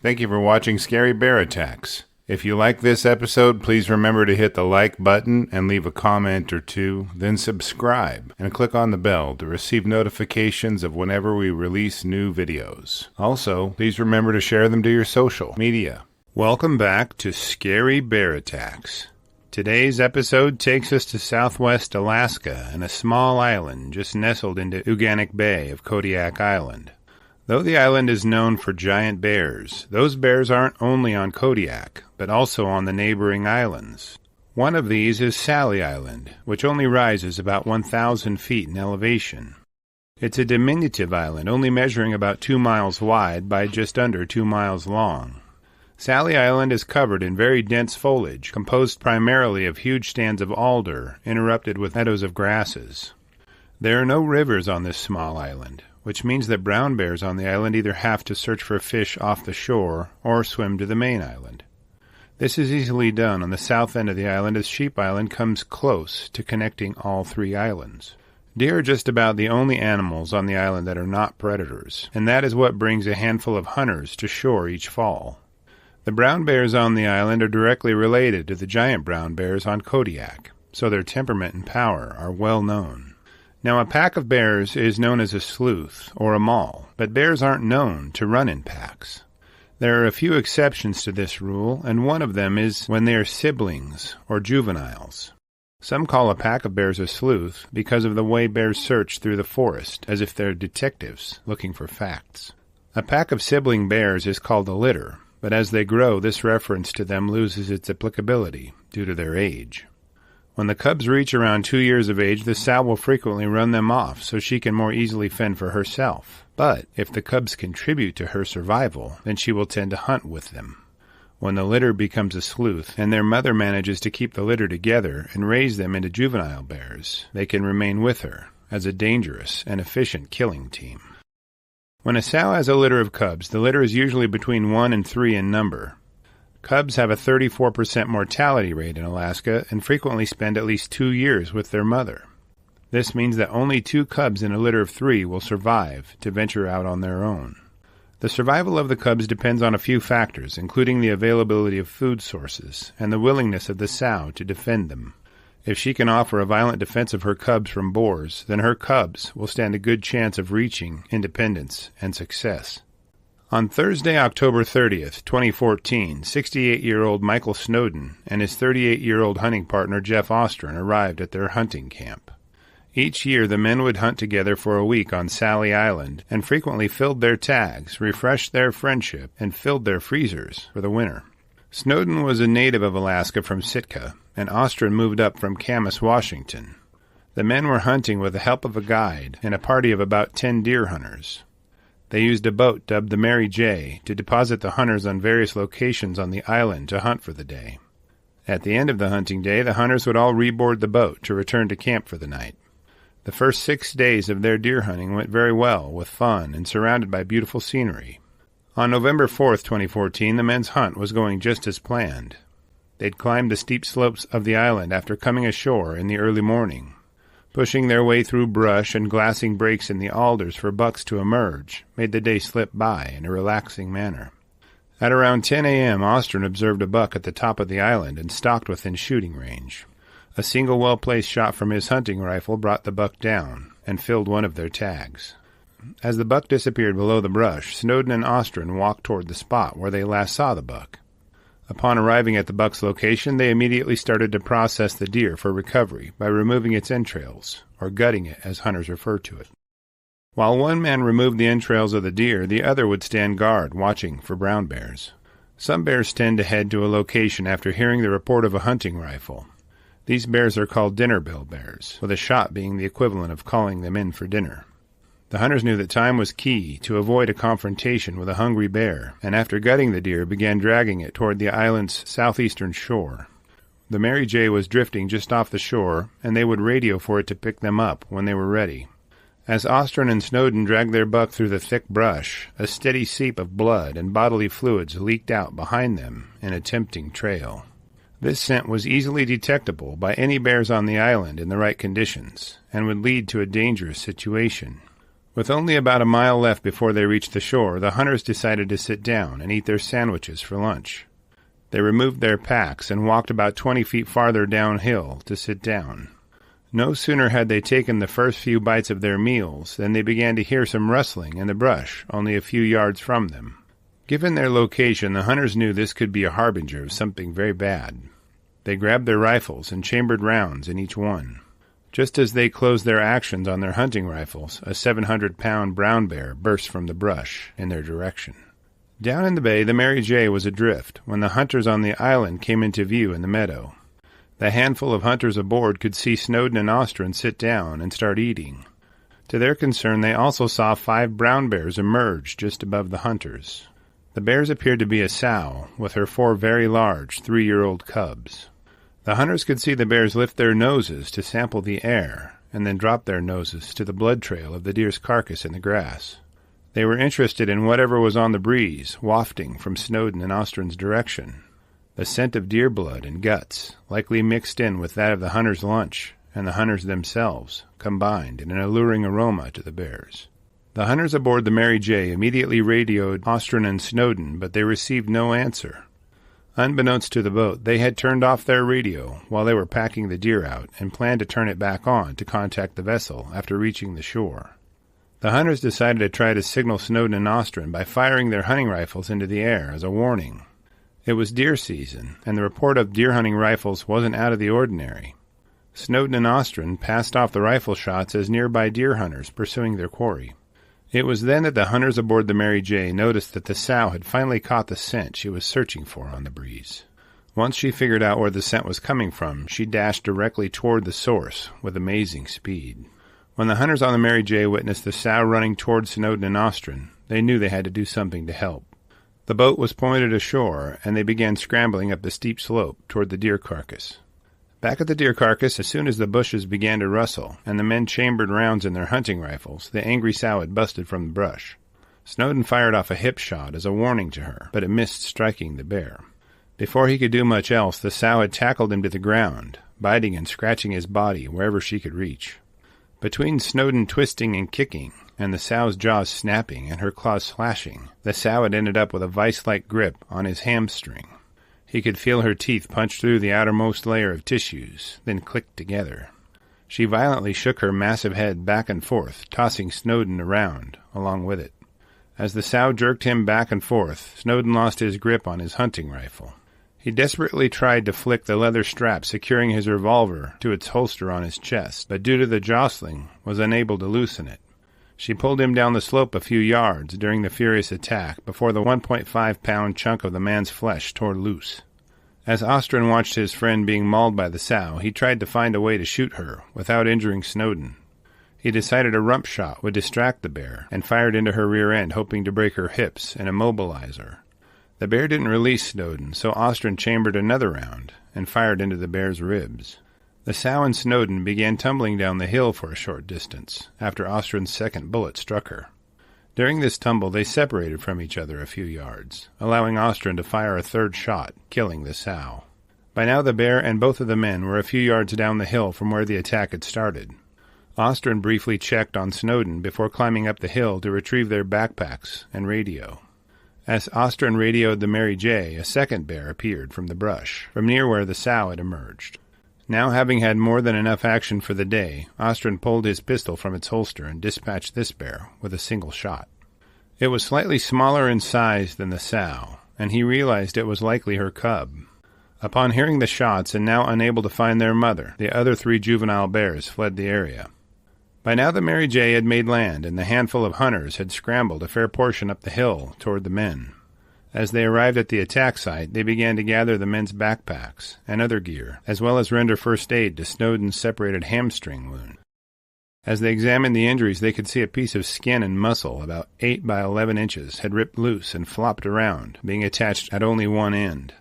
Thank you for watching Scary Bear Attacks. If you like this episode, please remember to hit the like button and leave a comment or two, then subscribe and click on the bell to receive notifications of whenever we release new videos. Also, please remember to share them to your social media. Welcome back to Scary Bear Attacks. Today's episode takes us to southwest Alaska and a small island just nestled into Uganik Bay of Kodiak Island. Though the island is known for giant bears, those bears aren't only on Kodiak, but also on the neighboring islands. One of these is Sally Island, which only rises about 1,000 feet in elevation. It's a diminutive island, only measuring about 2 miles wide by just under 2 miles long. Sally Island is covered in very dense foliage, composed primarily of huge stands of alder, interrupted with meadows of grasses. There are no rivers on this small island, which means that brown bears on the island either have to search for fish off the shore or swim to the main island. This is easily done on the south end of the island as Sheep Island comes close to connecting all three islands. Deer are just about the only animals on the island that are not predators, and that is what brings a handful of hunters to shore each fall. The brown bears on the island are directly related to the giant brown bears on Kodiak, so their temperament and power are well known. Now, a pack of bears is known as a sleuth or a mall, but bears aren't known to run in packs. There are a few exceptions to this rule, and one of them is when they are siblings or juveniles. Some call a pack of bears a sleuth because of the way bears search through the forest, as if they're detectives looking for facts. A pack of sibling bears is called a litter, but as they grow, this reference to them loses its applicability due to their age. When the cubs reach around 2 years of age, the sow will frequently run them off so she can more easily fend for herself. But if the cubs contribute to her survival, then she will tend to hunt with them. When the litter becomes a sleuth, and their mother manages to keep the litter together and raise them into juvenile bears, they can remain with her as a dangerous and efficient killing team. When a sow has a litter of cubs, the litter is usually between 1 and 3 in number. Cubs have a 34% mortality rate in Alaska and frequently spend at least 2 years with their mother. This means that only 2 cubs in a litter of 3 will survive to venture out on their own. The survival of the cubs depends on a few factors, including the availability of food sources and the willingness of the sow to defend them. If she can offer a violent defense of her cubs from boars, then her cubs will stand a good chance of reaching independence and success. On Thursday, October 30th, 2014, 68-year-old Michael Snowden and his 38-year-old hunting partner Jeff Ostrin arrived at their hunting camp. Each year, the men would hunt together for a week on Sally Island and frequently filled their tags, refreshed their friendship, and filled their freezers for the winter. Snowden was a native of Alaska from Sitka, and Ostrin moved up from Camas, Washington. The men were hunting with the help of a guide and a party of about 10 deer hunters. They used a boat dubbed the Mary J. to deposit the hunters on various locations on the island to hunt for the day. At the end of the hunting day, the hunters would all reboard the boat to return to camp for the night. The first 6 days of their deer hunting went very well, with fun and surrounded by beautiful scenery. On November 4th, 2014, the men's hunt was going just as planned. They'd climbed the steep slopes of the island after coming ashore in the early morning. Pushing their way through brush and glassing breaks in the alders for bucks to emerge made the day slip by in a relaxing manner. At around 10 a.m., Ostrin observed a buck at the top of the island and stalked within shooting range. A single well-placed shot from his hunting rifle brought the buck down and filled one of their tags. As the buck disappeared below the brush, Snowden and Ostrin walked toward the spot where they last saw the buck. Upon arriving at the buck's location, they immediately started to process the deer for recovery by removing its entrails, or gutting it as hunters refer to it. While one man removed the entrails of the deer, the other would stand guard, watching for brown bears. Some bears tend to head to a location after hearing the report of a hunting rifle. These bears are called dinner bill bears, with a shot being the equivalent of calling them in for dinner. The hunters knew that time was key to avoid a confrontation with a hungry bear, and after gutting the deer, began dragging it toward the island's southeastern shore. The Mary J. was drifting just off the shore, and they would radio for it to pick them up when they were ready. As Ostrin and Snowden dragged their buck through the thick brush, a steady seep of blood and bodily fluids leaked out behind them in a tempting trail. This scent was easily detectable by any bears on the island in the right conditions, and would lead to a dangerous situation. With only about a mile left before they reached the shore, the hunters decided to sit down and eat their sandwiches for lunch. They removed their packs and walked about 20 feet farther downhill to sit down. No sooner had they taken the first few bites of their meals than they began to hear some rustling in the brush only a few yards from them. Given their location, the hunters knew this could be a harbinger of something very bad. They grabbed their rifles and chambered rounds in each one. Just as they closed their actions on their hunting rifles, a 700-pound brown bear burst from the brush in their direction. Down in the bay, the Mary J. was adrift when the hunters on the island came into view in the meadow. The handful of hunters aboard could see Snowden and Ostrin sit down and start eating. To their concern, they also saw 5 brown bears emerge just above the hunters. The bears appeared to be a sow, with her 4 very large 3-year-old cubs. The hunters could see the bears lift their noses to sample the air, and then drop their noses to the blood trail of the deer's carcass in the grass. They were interested in whatever was on the breeze, wafting from Snowden and Ostrin's direction. The scent of deer blood and guts, likely mixed in with that of the hunters' lunch, and the hunters themselves, combined in an alluring aroma to the bears. The hunters aboard the Mary J. immediately radioed Ostrin and Snowden, but they received no answer. Unbeknownst to the boat, they had turned off their radio while they were packing the deer out and planned to turn it back on to contact the vessel after reaching the shore. The hunters decided to try to signal Snowden and Ostrin by firing their hunting rifles into the air as a warning. It was deer season, and the report of deer hunting rifles wasn't out of the ordinary. Snowden and Ostrin passed off the rifle shots as nearby deer hunters pursuing their quarry. It was then that the hunters aboard the Mary J. noticed that the sow had finally caught the scent she was searching for on the breeze. Once she figured out where the scent was coming from, she dashed directly toward the source with amazing speed. When the hunters on the Mary J. witnessed the sow running toward Snowden and Ostrin, they knew they had to do something to help. The boat was pointed ashore, and they began scrambling up the steep slope toward the deer carcass. Back at the deer carcass, as soon as the bushes began to rustle and the men chambered rounds in their hunting rifles, the angry sow had busted from the brush. Snowden fired off a hip shot as a warning to her, but it missed striking the bear. Before he could do much else, the sow had tackled him to the ground, biting and scratching his body wherever she could reach. Between Snowden twisting and kicking, and the sow's jaws snapping and her claws slashing, the sow had ended up with a vice-like grip on his hamstring. He could feel her teeth punch through the outermost layer of tissues, then click together. She violently shook her massive head back and forth, tossing Snowden around along with it. As the sow jerked him back and forth, Snowden lost his grip on his hunting rifle. He desperately tried to flick the leather strap securing his revolver to its holster on his chest, but due to the jostling, was unable to loosen it. She pulled him down the slope a few yards during the furious attack before the 1.5-pound chunk of the man's flesh tore loose. As Ostrin watched his friend being mauled by the sow, he tried to find a way to shoot her without injuring Snowden. He decided a rump shot would distract the bear and fired into her rear end, hoping to break her hips and immobilize her. The bear didn't release Snowden, so Ostrin chambered another round and fired into the bear's ribs. The sow and Snowden began tumbling down the hill for a short distance after Ostrin's second bullet struck her. During this tumble, they separated from each other a few yards, allowing Ostrin to fire a third shot, killing the sow. By now the bear and both of the men were a few yards down the hill from where the attack had started. Ostrin briefly checked on Snowden before climbing up the hill to retrieve their backpacks and radio. As Ostrin radioed the Mary J., a second bear appeared from the brush, from near where the sow had emerged. Now, having had more than enough action for the day, Ostrin pulled his pistol from its holster and dispatched this bear with a single shot. It was slightly smaller in size than the sow, and he realized it was likely her cub. Upon hearing the shots and now unable to find their mother, the other 3 juvenile bears fled the area. By now the Mary J. had made land, and the handful of hunters had scrambled a fair portion up the hill toward the men. As they arrived at the attack site, they began to gather the men's backpacks and other gear, as well as render first aid to Snowden's separated hamstring wound. As they examined the injuries, they could see a piece of skin and muscle about 8 by 11 inches had ripped loose and flopped around, being attached at only one end.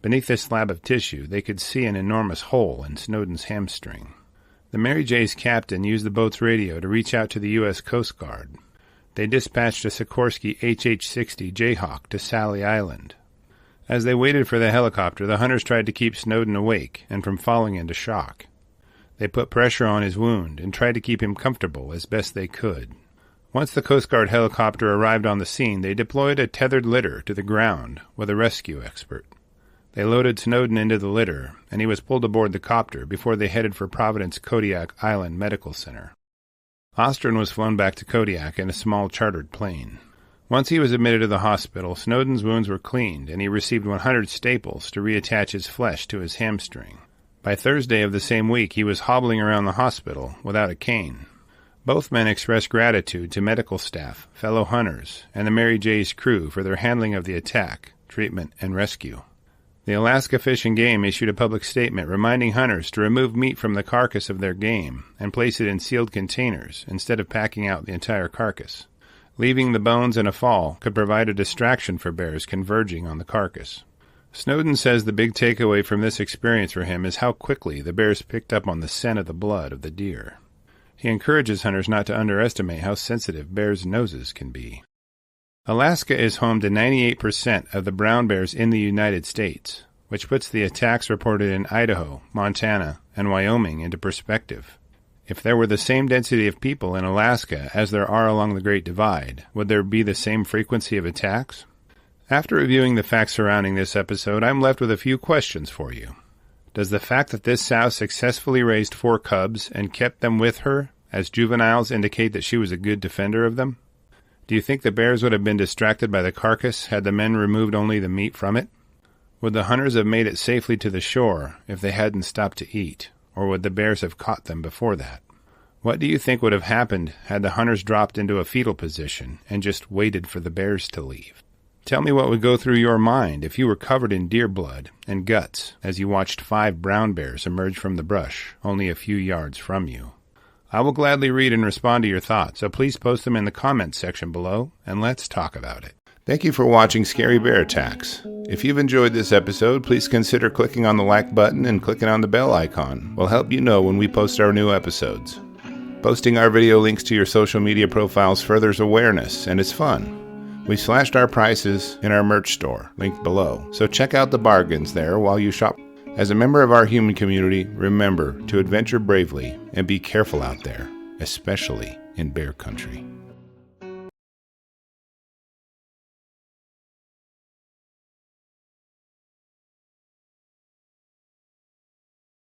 Beneath this slab of tissue, they could see an enormous hole in Snowden's hamstring. The Mary J.'s captain used the boat's radio to reach out to the U.S. Coast Guard. They dispatched a Sikorsky HH-60 Jayhawk to Sally Island. As they waited for the helicopter, the hunters tried to keep Snowden awake and from falling into shock. They put pressure on his wound and tried to keep him comfortable as best they could. Once the Coast Guard helicopter arrived on the scene, they deployed a tethered litter to the ground with a rescue expert. They loaded Snowden into the litter, and he was pulled aboard the copter before they headed for Providence Kodiak Island Medical Center. Ostrin was flown back to Kodiak in a small chartered plane. Once he was admitted to the hospital, Snowden's wounds were cleaned, and he received 100 staples to reattach his flesh to his hamstring. By Thursday of the same week, he was hobbling around the hospital without a cane. Both men expressed gratitude to medical staff, fellow hunters, and the Mary J's crew for their handling of the attack, treatment, and rescue. The Alaska Fish and Game issued a public statement reminding hunters to remove meat from the carcass of their game and place it in sealed containers instead of packing out the entire carcass. Leaving the bones in a fall could provide a distraction for bears converging on the carcass. Snowden says the big takeaway from this experience for him is how quickly the bears picked up on the scent of the blood of the deer. He encourages hunters not to underestimate how sensitive bears' noses can be. Alaska is home to 98% of the brown bears in the United States, which puts the attacks reported in Idaho, Montana, and Wyoming into perspective. If there were the same density of people in Alaska as there are along the Great Divide, would there be the same frequency of attacks? After reviewing the facts surrounding this episode, I'm left with a few questions for you. Does the fact that this sow successfully raised 4 cubs and kept them with her as juveniles indicate that she was a good defender of them? Do you think the bears would have been distracted by the carcass had the men removed only the meat from it? Would the hunters have made it safely to the shore if they hadn't stopped to eat, or would the bears have caught them before that? What do you think would have happened had the hunters dropped into a fetal position and just waited for the bears to leave? Tell me what would go through your mind if you were covered in deer blood and guts as you watched 5 brown bears emerge from the brush only a few yards from you. I will gladly read and respond to your thoughts, so please post them in the comments section below, and let's talk about it. Thank you for watching Scary Bear Attacks. If you've enjoyed this episode, please consider clicking on the like button and clicking on the bell icon. We'll help you know when we post our new episodes. Posting our video links to your social media profiles furthers awareness, and it's fun. We slashed our prices in our merch store, linked below, so check out the bargains there while you shop. As a member of our human community, remember to adventure bravely and be careful out there, especially in bear country.